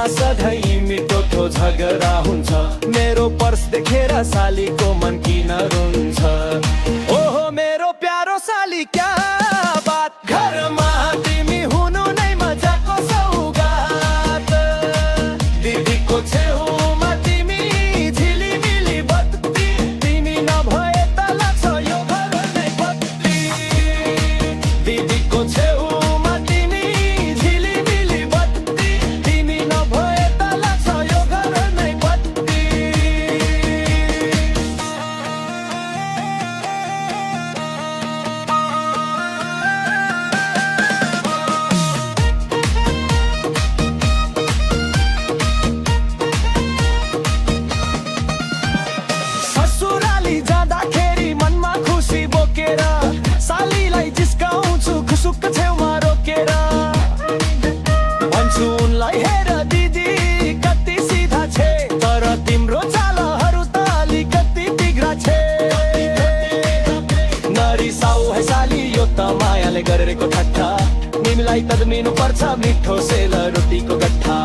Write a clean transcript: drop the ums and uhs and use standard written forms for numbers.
सधैँ मिठो झगडा हुन्छ। मेरो पर्स देखेर सालीको मन किन रुन्छ। ओहो मेरो प्यारो साली क्या बात, घरमा तिमी हुनु नै मजाको सौगात। दिदीको छेउमा तिमी झिलिमिली बत्ती, तिमी नभए त लाग्छ यो घर नै बत्ती। दिदीको छेउमा तिमी झिलिमिली बत्ती, तिमी नभए त लाग्छ यो घर नै बत्ती। ससुराली जाँदाखेरि मनमा खुसी बोकेर, सालीलाई जिस्काउँछु खुसुक छेउमा रोकेर। भन्छु उनलाई हेर दिदी कति सिधा छे, तर तिम्रो चालहरू त अलिकति बिग्रा छे। नरिसाऊ है साली यो त मायाले गरेको ठट्टा, तिमीलाई तदमिनु पर्छ मिठो सेल रोटीको गट्ठा।